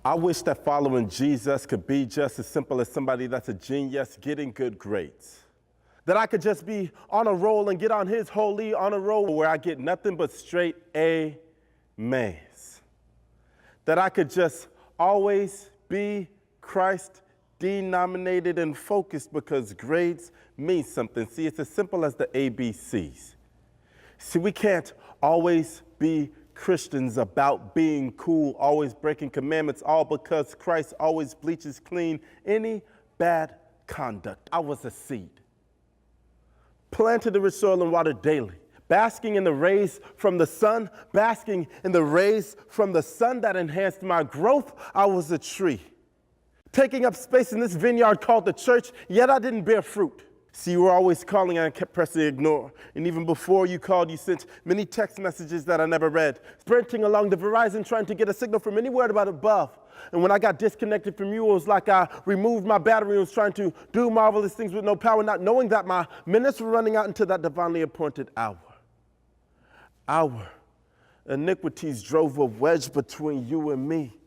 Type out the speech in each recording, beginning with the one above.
I wish that following Jesus could be just as simple as somebody that's a genius getting good grades. That I could just be on a roll and get on his holy honor roll where I get nothing but straight A's. That I could just always be Christ denominated and focused because grades mean something. See, it's as simple as the ABCs. See, we can't always be Christians about being cool, always breaking commandments, all because Christ always bleaches clean any bad conduct. I was a seed, planted in rich soil and watered daily, basking in the rays from the sun, basking in the rays from the sun that enhanced my growth. I was a tree, taking up space in this vineyard called the church, yet I didn't bear fruit. See, you were always calling and I kept pressing ignore. And even before you called, you sent many text messages that I never read, sprinting along the horizon trying to get a signal from anywhere about above. And when I got disconnected from you, it was like I removed my battery and was trying to do marvelous things with no power, not knowing that my minutes were running out into that divinely appointed hour. Our iniquities drove a wedge between you and me.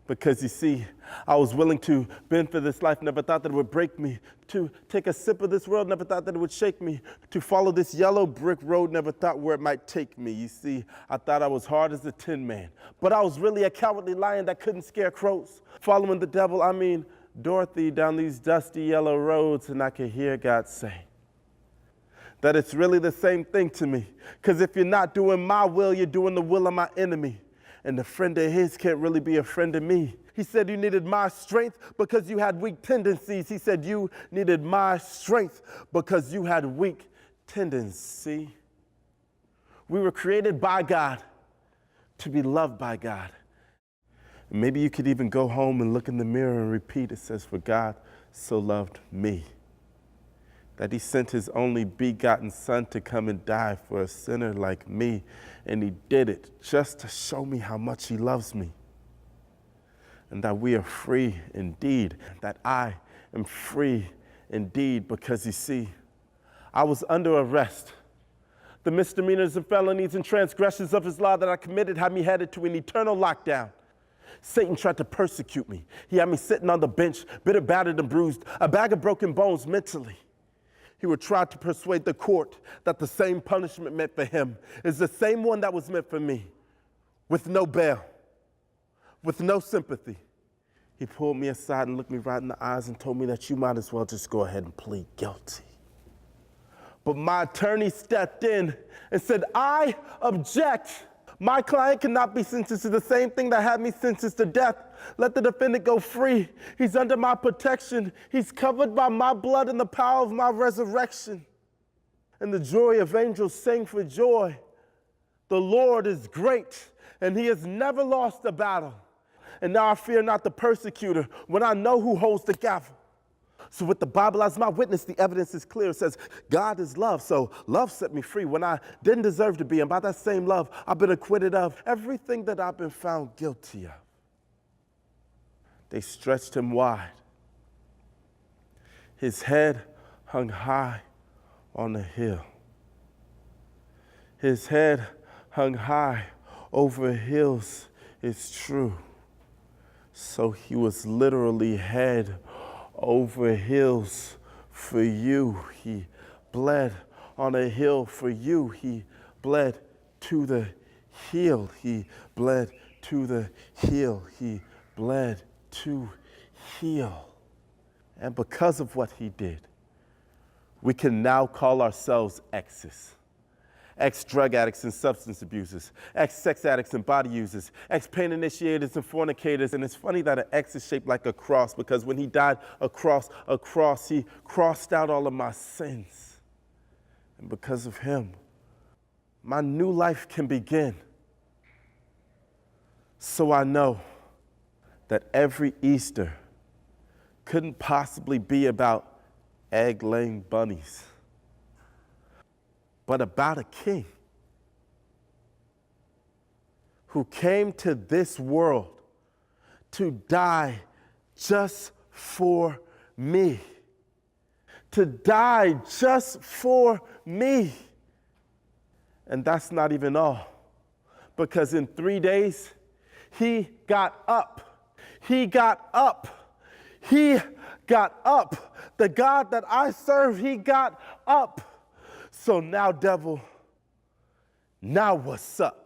Because you see, I was willing to bend for this life, never thought that it would break me. To take a sip of this world, never thought that it would shake me. To follow this yellow brick road, never thought where it might take me. You see, I thought I was hard as a tin man, but I was really a cowardly lion that couldn't scare crows. Following the devil, I mean Dorothy, down these dusty yellow roads, and I could hear God say that it's really the same thing to me. Because if you're not doing my will, you're doing the will of my enemy. And a friend of his can't really be a friend of me. He said you needed my strength because you had weak tendencies. He said you needed my strength because you had weak tendencies. We were created by God to be loved by God. And maybe you could even go home and look in the mirror and repeat, it says, for God so loved me, that he sent his only begotten son to come and die for a sinner like me. And he did it just to show me how much he loves me. And that we are free indeed, that I am free indeed, because you see, I was under arrest. The misdemeanors and felonies and transgressions of his law that I committed had me headed to an eternal lockdown. Satan tried to persecute me. He had me sitting on the bench, bitter, battered, and bruised, a bag of broken bones mentally. He would try to persuade the court that the same punishment meant for him is the same one that was meant for me, with no bail, with no sympathy. He pulled me aside and looked me right in the eyes and told me that you might as well just go ahead and plead guilty. But my attorney stepped in and said, I object. My client cannot be sentenced to the same thing that had me sentenced to death. Let the defendant go free. He's under my protection. He's covered by my blood and the power of my resurrection. And the joy of angels sing for joy. The Lord is great, and he has never lost a battle. And now I fear not the persecutor when I know who holds the gavel. So with the Bible as my witness, the evidence is clear. It says, God is love, so love set me free when I didn't deserve to be. And by that same love, I've been acquitted of everything that I've been found guilty of. They stretched him wide. His head hung high on a hill. His head hung high over hills, it's true. So he was literally head over hills for you. He bled on a hill for you. He bled to the heel. He bled to the heel. He bled to heal. And because of what he did, we can now call ourselves exes. Ex-drug addicts and substance abusers, ex-sex addicts and body users, ex-pain initiators and fornicators. And it's funny that an X is shaped like a cross, because when he died across a cross, he crossed out all of my sins. And because of him, my new life can begin. So I know that every Easter couldn't possibly be about egg-laying bunnies, but about a king who came to this world to die just for me. To die just for me. And that's not even all, because in 3 days, he got up. He got up. He got up. The God that I serve, he got up. So now, devil, now what's up?